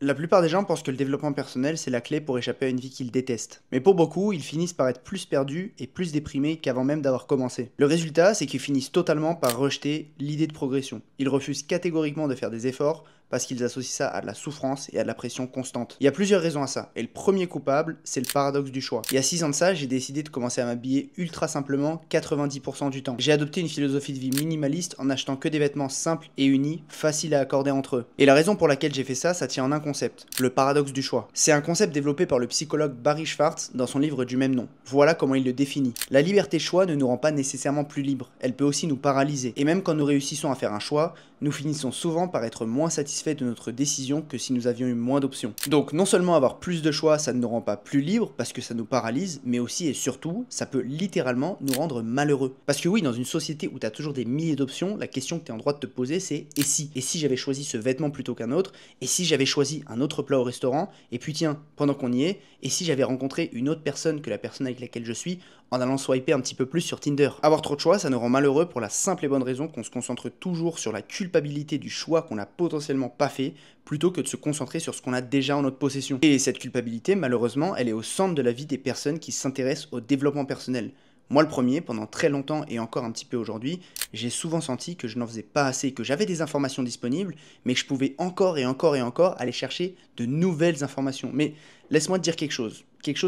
La plupart des gens pensent que le développement personnel, c'est la clé pour échapper à une vie qu'ils détestent. Mais pour beaucoup, ils finissent par être plus perdus et plus déprimés qu'avant même d'avoir commencé. Le résultat, c'est qu'ils finissent totalement par rejeter l'idée de progression. Ils refusent catégoriquement de faire des efforts parce qu'ils associent ça à de la souffrance et à de la pression constante. Il y a plusieurs raisons à ça, et le premier coupable, c'est le paradoxe du choix. Il y a 6 ans de ça, j'ai décidé de commencer à m'habiller ultra simplement 90% du temps. J'ai adopté une philosophie de vie minimaliste en achetant que des vêtements simples et unis, faciles à accorder entre eux. Et la raison pour laquelle j'ai fait ça tient en un concept, le paradoxe du choix. C'est un concept développé par le psychologue Barry Schwartz dans son livre du même nom. Voilà comment il le définit. La liberté de choix ne nous rend pas nécessairement plus libres, elle peut aussi nous paralyser. Et même quand nous réussissons à faire un choix, nous finissons souvent par être moins satisfaits de notre décision que si nous avions eu moins d'options. Donc non seulement avoir plus de choix, ça ne nous rend pas plus libres parce que ça nous paralyse, mais aussi et surtout, ça peut littéralement nous rendre malheureux. Parce que oui, dans une société où tu as toujours des milliers d'options, la question que tu es en droit de te poser c'est et si? Et si j'avais choisi ce vêtement plutôt qu'un autre? Et si j'avais choisi un autre plat au restaurant? Et puis tiens, pendant qu'on y est, et si j'avais rencontré une autre personne que la personne avec laquelle je suis en allant swiper un petit peu plus sur Tinder? Avoir trop de choix, ça nous rend malheureux pour la simple et bonne raison qu'on se concentre toujours sur la culpabilité du choix qu'on n'a potentiellement pas fait, plutôt que de se concentrer sur ce qu'on a déjà en notre possession. Et cette culpabilité, malheureusement, elle est au centre de la vie des personnes qui s'intéressent au développement personnel. Moi le premier, pendant très longtemps et encore un petit peu aujourd'hui, j'ai souvent senti que je n'en faisais pas assez, que j'avais des informations disponibles, mais que je pouvais encore et encore et encore aller chercher de nouvelles informations. Mais laisse-moi te dire quelque chose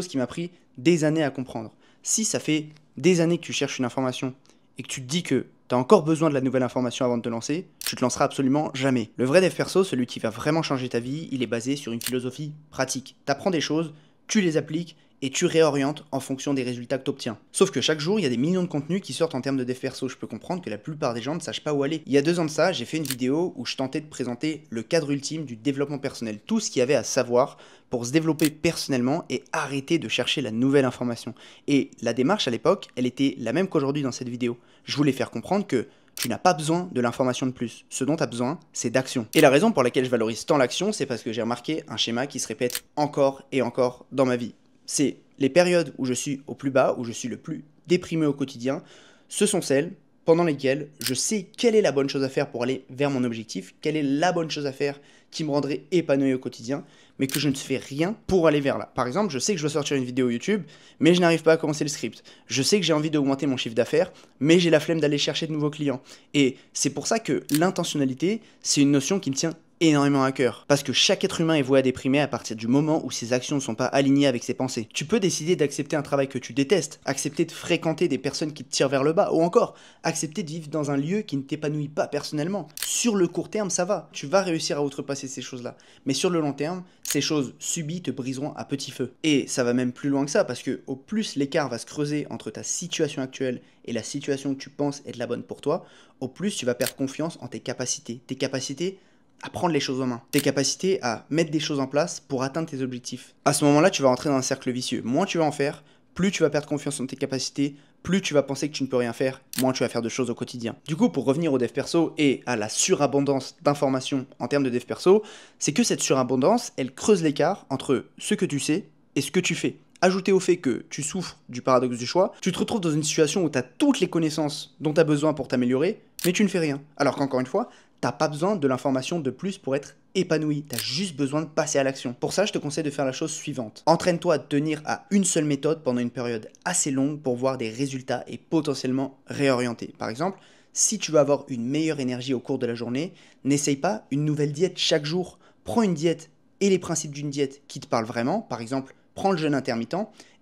qui m'a pris des années à comprendre. Si ça fait des années que tu cherches une information et que tu te dis que tu as encore besoin de la nouvelle information avant de te lancer, tu te lanceras absolument jamais. Le vrai dev perso, celui qui va vraiment changer ta vie, il est basé sur une philosophie pratique. Tu apprends des choses, tu les appliques et tu réorientes en fonction des résultats que tu obtiens. Sauf que chaque jour, il y a des millions de contenus qui sortent en termes de dev perso. Je peux comprendre que la plupart des gens ne sachent pas où aller. Il y a 2 ans de ça, j'ai fait une vidéo où je tentais de présenter le cadre ultime du développement personnel. Tout ce qu'il y avait à savoir pour se développer personnellement et arrêter de chercher la nouvelle information. Et la démarche à l'époque, elle était la même qu'aujourd'hui dans cette vidéo. Je voulais faire comprendre que tu n'as pas besoin de l'information de plus. Ce dont tu as besoin, c'est d'action. Et la raison pour laquelle je valorise tant l'action, c'est parce que j'ai remarqué un schéma qui se répète encore et encore dans ma vie. C'est les périodes où je suis au plus bas, où je suis le plus déprimé au quotidien, ce sont celles pendant lesquelles je sais quelle est la bonne chose à faire pour aller vers mon objectif, quelle est la bonne chose à faire qui me rendrait épanoui au quotidien, mais que je ne fais rien pour aller vers là. Par exemple, je sais que je dois sortir une vidéo YouTube, mais je n'arrive pas à commencer le script. Je sais que j'ai envie d'augmenter mon chiffre d'affaires, mais j'ai la flemme d'aller chercher de nouveaux clients. Et c'est pour ça que l'intentionnalité, c'est une notion qui me tient énormément à cœur. Parce que chaque être humain est voué à déprimer à partir du moment où ses actions ne sont pas alignées avec ses pensées. Tu peux décider d'accepter un travail que tu détestes, accepter de fréquenter des personnes qui te tirent vers le bas, ou encore accepter de vivre dans un lieu qui ne t'épanouit pas personnellement. Sur le court terme, ça va, tu vas réussir à outrepasser ces choses-là. Mais sur le long terme, ces choses subies te briseront à petit feu. Et ça va même plus loin que ça, parce que au plus l'écart va se creuser entre ta situation actuelle et la situation que tu penses être la bonne pour toi, au plus tu vas perdre confiance en tes capacités. Tes capacités à prendre les choses en main, tes capacités à mettre des choses en place pour atteindre tes objectifs. À ce moment-là, tu vas rentrer dans un cercle vicieux. Moins tu vas en faire, plus tu vas perdre confiance en tes capacités, plus tu vas penser que tu ne peux rien faire, moins tu vas faire de choses au quotidien. Du coup, pour revenir au dev perso et à la surabondance d'informations en termes de dev perso, c'est que cette surabondance, elle creuse l'écart entre ce que tu sais et ce que tu fais. Ajouté au fait que tu souffres du paradoxe du choix, tu te retrouves dans une situation où tu as toutes les connaissances dont tu as besoin pour t'améliorer, mais tu ne fais rien. Alors qu'encore une fois, t'as pas besoin de l'information de plus pour être épanoui, t'as juste besoin de passer à l'action. Pour ça, je te conseille de faire la chose suivante. Entraîne-toi à te tenir à une seule méthode pendant une période assez longue pour voir des résultats et potentiellement réorienter. Par exemple, si tu veux avoir une meilleure énergie au cours de la journée, n'essaye pas une nouvelle diète chaque jour. Prends une diète et les principes d'une diète qui te parlent vraiment. Par exemple, prends le jeûne intermittent,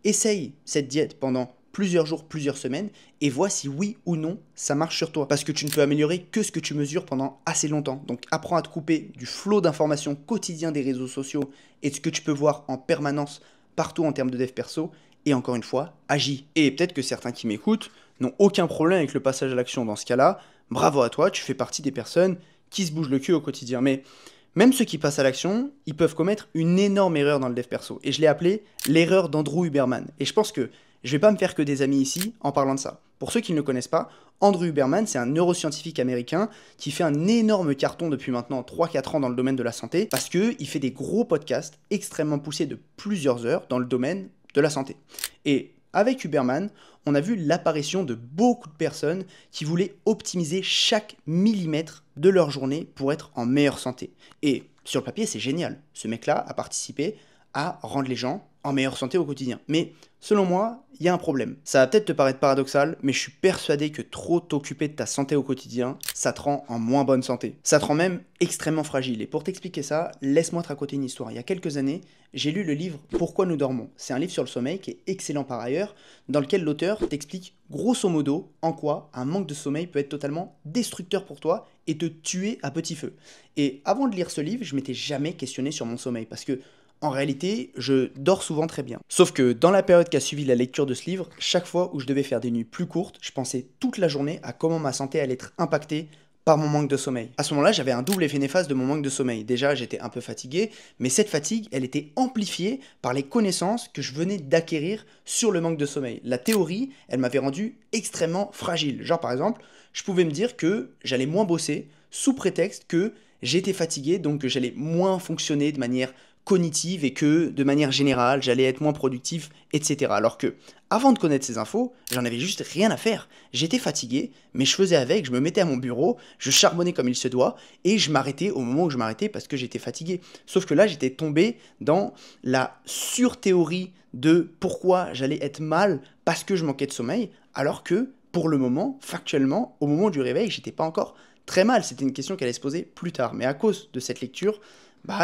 essaye cette diète pendant plusieurs jours, plusieurs semaines, et vois si oui ou non ça marche sur toi. Parce que tu ne peux améliorer que ce que tu mesures pendant assez longtemps. Donc apprends à te couper du flot d'informations quotidien des réseaux sociaux et de ce que tu peux voir en permanence partout en termes de dev perso, et encore une fois, agis. Et peut-être que certains qui m'écoutent n'ont aucun problème avec le passage à l'action dans ce cas-là. Bravo à toi, tu fais partie des personnes qui se bougent le cul au quotidien. Mais même ceux qui passent à l'action, ils peuvent commettre une énorme erreur dans le dev perso. Et je l'ai appelé l'erreur d'Andrew Huberman. Et je pense que je vais pas me faire que des amis ici en parlant de ça. Pour ceux qui ne le connaissent pas, Andrew Huberman, c'est un neuroscientifique américain qui fait un énorme carton depuis maintenant 3-4 ans dans le domaine de la santé parce qu'il fait des gros podcasts extrêmement poussés de plusieurs heures dans le domaine de la santé. Et avec Huberman, on a vu l'apparition de beaucoup de personnes qui voulaient optimiser chaque millimètre de leur journée pour être en meilleure santé. Et Sur le papier, c'est génial. Ce mec-là a participé à rendre les gens en meilleure santé au quotidien. Mais selon moi, il y a un problème. Ça va peut-être te paraître paradoxal, mais je suis persuadé que trop t'occuper de ta santé au quotidien, ça te rend en moins bonne santé. Ça te rend même extrêmement fragile. Et pour t'expliquer ça, laisse-moi te raconter une histoire. Il y a quelques années, j'ai lu le livre Pourquoi nous dormons. C'est un livre sur le sommeil qui est excellent par ailleurs, dans lequel l'auteur t'explique grosso modo en quoi un manque de sommeil peut être totalement destructeur pour toi et te tuer à petit feu. Et avant de lire ce livre, je m'étais jamais questionné sur mon sommeil parce que en réalité, je dors souvent très bien. Sauf que dans la période qui a suivi la lecture de ce livre, chaque fois où je devais faire des nuits plus courtes, je pensais toute la journée à comment ma santé allait être impactée par mon manque de sommeil. À ce moment-là, j'avais un double effet néfaste de mon manque de sommeil. Déjà, j'étais un peu fatigué, mais cette fatigue, elle était amplifiée par les connaissances que je venais d'acquérir sur le manque de sommeil. La théorie, elle m'avait rendu extrêmement fragile. Genre, par exemple, je pouvais me dire que j'allais moins bosser sous prétexte que j'étais fatigué, donc que j'allais moins fonctionner de manière cognitive et que de manière générale j'allais être moins productif, etc. Alors que avant de connaître ces infos, j'en avais juste rien à faire. J'étais fatigué, mais je faisais avec, je me mettais à mon bureau, je charbonnais comme il se doit et je m'arrêtais au moment où je m'arrêtais parce que j'étais fatigué. Sauf que là, j'étais tombé dans la surthéorie de pourquoi j'allais être mal parce que je manquais de sommeil, alors que pour le moment, factuellement, au moment du réveil, j'étais pas encore très mal. C'était une question qui allait se poser plus tard. Mais à cause de cette lecture,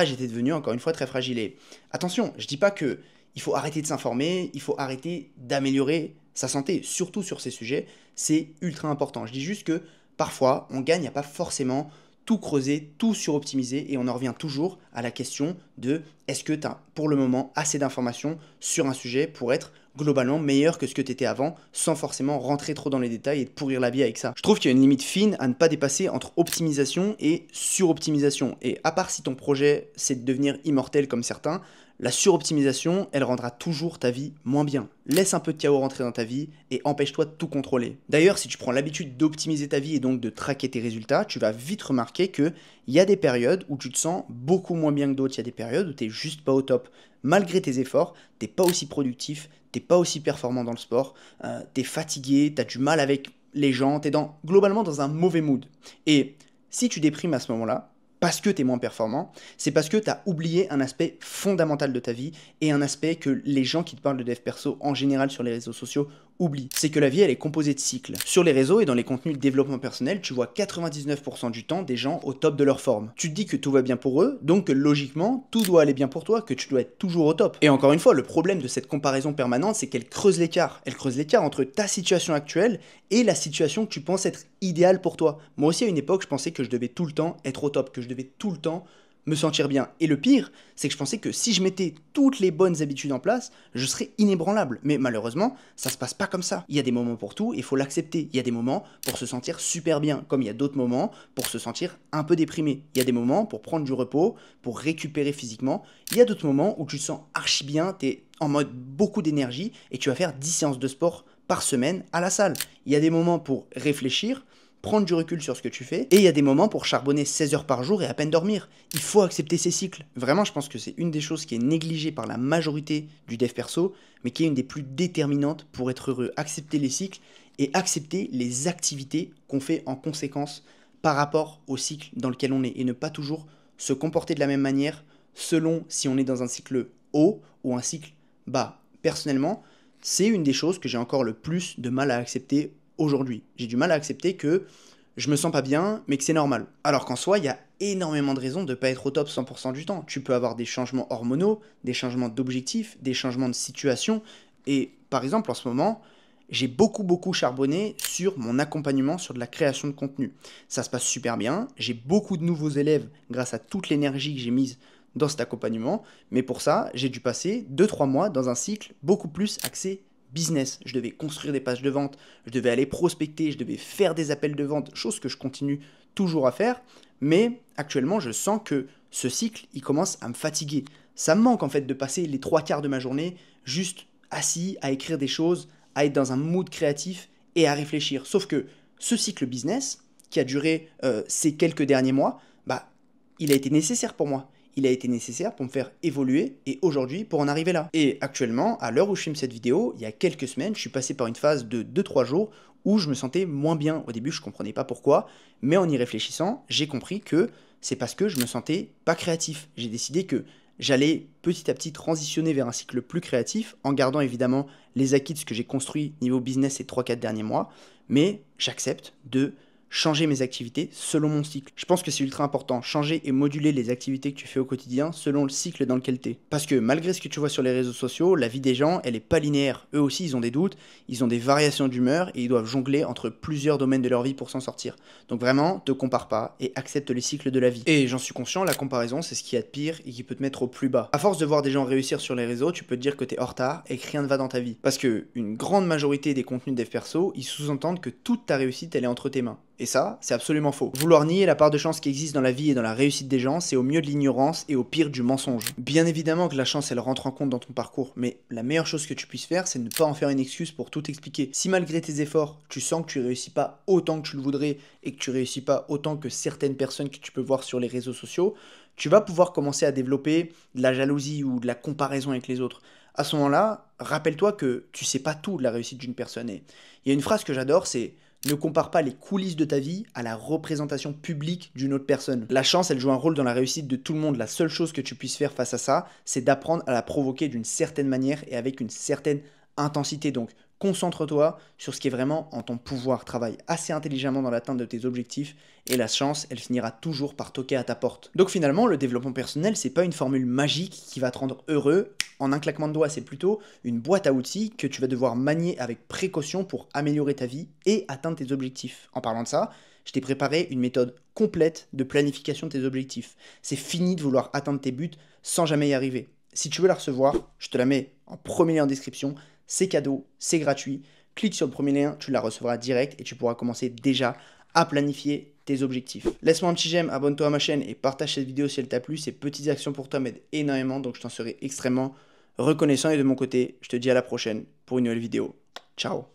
j'étais devenu encore une fois très fragile. Et attention, je dis pas que il faut arrêter de s'informer, il faut arrêter d'améliorer sa santé, surtout sur ces sujets, c'est ultra important. Je dis juste que parfois, on gagne à pas forcément tout creuser, tout suroptimiser, et on en revient toujours à la question de est-ce que tu as pour le moment assez d'informations sur un sujet pour être globalement meilleur que ce que tu étais avant, sans forcément rentrer trop dans les détails et te pourrir la vie avec ça. Je trouve qu'il y a une limite fine à ne pas dépasser entre optimisation et suroptimisation. Et à part si ton projet c'est de devenir immortel comme certains, la suroptimisation, elle rendra toujours ta vie moins bien. Laisse un peu de chaos rentrer dans ta vie et empêche-toi de tout contrôler. D'ailleurs, si tu prends l'habitude d'optimiser ta vie et donc de traquer tes résultats, tu vas vite remarquer qu'il y a des périodes où tu te sens beaucoup moins bien que d'autres. Il y a des périodes où tu n'es juste pas au top. Malgré tes efforts, tu n'es pas aussi productif, tu n'es pas aussi performant dans le sport, tu es fatigué, tu as du mal avec les gens, tu es globalement dans un mauvais mood. Et si tu déprimes à ce moment-là, parce que tu es moins performant, c'est parce que tu as oublié un aspect fondamental de ta vie et un aspect que les gens qui te parlent de dev perso en général sur les réseaux sociaux oublient. C'est que la vie, elle est composée de cycles. Sur les réseaux et dans les contenus de développement personnel, tu vois 99% du temps des gens au top de leur forme. Tu te dis que tout va bien pour eux, donc que logiquement, tout doit aller bien pour toi, que tu dois être toujours au top. Et encore une fois, le problème de cette comparaison permanente, c'est qu'elle creuse l'écart. Elle creuse l'écart entre ta situation actuelle et la situation que tu penses être idéale pour toi. Moi aussi, à une époque, je pensais que je devais tout le temps être au top, que je devais tout le temps me sentir bien. Et le pire, c'est que je pensais que si je mettais toutes les bonnes habitudes en place, je serais inébranlable. Mais malheureusement, ça se passe pas comme ça. Il y a des moments pour tout, il faut l'accepter. Il y a des moments pour se sentir super bien, comme il y a d'autres moments pour se sentir un peu déprimé. Il y a des moments pour prendre du repos, pour récupérer physiquement. Il y a d'autres moments où tu te sens archi bien, t'es en mode beaucoup d'énergie et tu vas faire 10 séances de sport par semaine à la salle. Il y a des moments pour réfléchir, prendre du recul sur ce que tu fais, et il y a des moments pour charbonner 16 heures par jour et à peine dormir. Il faut accepter ces cycles. Vraiment, je pense que c'est une des choses qui est négligée par la majorité du dev perso, mais qui est une des plus déterminantes pour être heureux. Accepter les cycles et accepter les activités qu'on fait en conséquence par rapport au cycle dans lequel on est, et ne pas toujours se comporter de la même manière selon si on est dans un cycle haut ou un cycle bas. Personnellement, c'est une des choses que j'ai encore le plus de mal à accepter aujourd'hui. J'ai du mal à accepter que je me sens pas bien, mais que c'est normal. Alors qu'en soi, il y a énormément de raisons de ne pas être au top 100% du temps. Tu peux avoir des changements hormonaux, des changements d'objectifs, des changements de situation. Et par exemple, en ce moment, j'ai beaucoup charbonné sur mon accompagnement, sur de la création de contenu. Ça se passe super bien. J'ai beaucoup de nouveaux élèves grâce à toute l'énergie que j'ai mise dans cet accompagnement. Mais pour ça, j'ai dû passer 2-3 mois dans un cycle beaucoup plus axé business. Je devais construire des pages de vente, je devais aller prospecter, je devais faire des appels de vente, chose que je continue toujours à faire, mais actuellement je sens que ce cycle, il commence à me fatiguer. Ça me manque en fait de passer les 3 quarts de ma journée juste assis à écrire des choses, à être dans un mood créatif et à réfléchir. Sauf que ce cycle business, qui a duré ces quelques derniers mois, il a été nécessaire pour moi. Il a été nécessaire pour me faire évoluer et aujourd'hui pour en arriver là. Et actuellement, à l'heure où je filme cette vidéo, il y a quelques semaines, je suis passé par une phase de 2-3 jours où je me sentais moins bien. Au début, je ne comprenais pas pourquoi, mais en y réfléchissant, j'ai compris que c'est parce que je me sentais pas créatif. J'ai décidé que j'allais petit à petit transitionner vers un cycle plus créatif, en gardant évidemment les acquis de ce que j'ai construit niveau business ces 3-4 derniers mois, mais j'accepte de changer mes activités selon mon cycle. Je pense que c'est ultra important, changer et moduler les activités que tu fais au quotidien selon le cycle dans lequel tu es. Parce que malgré ce que tu vois sur les réseaux sociaux, la vie des gens, elle est pas linéaire. Eux aussi, ils ont des doutes, ils ont des variations d'humeur et ils doivent jongler entre plusieurs domaines de leur vie pour s'en sortir. Donc vraiment, te compare pas et accepte les cycles de la vie. Et j'en suis conscient, la comparaison, c'est ce qu'il y a de pire et qui peut te mettre au plus bas. À force de voir des gens réussir sur les réseaux, tu peux te dire que t'es en retard et que rien ne va dans ta vie. Parce que une grande majorité des contenus de dev perso, ils sous-entendent que toute ta réussite, elle est entre tes mains. Et ça, c'est absolument faux. Vouloir nier la part de chance qui existe dans la vie et dans la réussite des gens, c'est au mieux de l'ignorance et au pire du mensonge. Bien évidemment que la chance, elle rentre en compte dans ton parcours, mais la meilleure chose que tu puisses faire, c'est ne pas en faire une excuse pour tout expliquer. Si malgré tes efforts, tu sens que tu réussis pas autant que tu le voudrais et que tu réussis pas autant que certaines personnes que tu peux voir sur les réseaux sociaux, tu vas pouvoir commencer à développer de la jalousie ou de la comparaison avec les autres. À ce moment-là, rappelle-toi que tu sais pas tout de la réussite d'une personne. Et il y a une phrase que j'adore, c'est: ne compare pas les coulisses de ta vie à la représentation publique d'une autre personne. La chance, elle joue un rôle dans la réussite de tout le monde. La seule chose que tu puisses faire face à ça, c'est d'apprendre à la provoquer d'une certaine manière et avec une certaine intensité. Donc, concentre-toi sur ce qui est vraiment en ton pouvoir. Travaille assez intelligemment dans l'atteinte de tes objectifs et la chance, elle finira toujours par toquer à ta porte. Donc finalement, le développement personnel, c'est pas une formule magique qui va te rendre heureux en un claquement de doigts, c'est plutôt une boîte à outils que tu vas devoir manier avec précaution pour améliorer ta vie et atteindre tes objectifs. En parlant de ça, je t'ai préparé une méthode complète de planification de tes objectifs. C'est fini de vouloir atteindre tes buts sans jamais y arriver. Si tu veux la recevoir, je te la mets en premier lien en description. C'est cadeau, c'est gratuit. Clique sur le premier lien, tu la recevras direct et tu pourras commencer déjà à planifier tes objectifs. Laisse-moi un petit j'aime, abonne-toi à ma chaîne et partage cette vidéo si elle t'a plu. Ces petites actions pour toi m'aident énormément, donc je t'en serai extrêmement reconnaissant. Et de mon côté, je te dis à la prochaine pour une nouvelle vidéo. Ciao.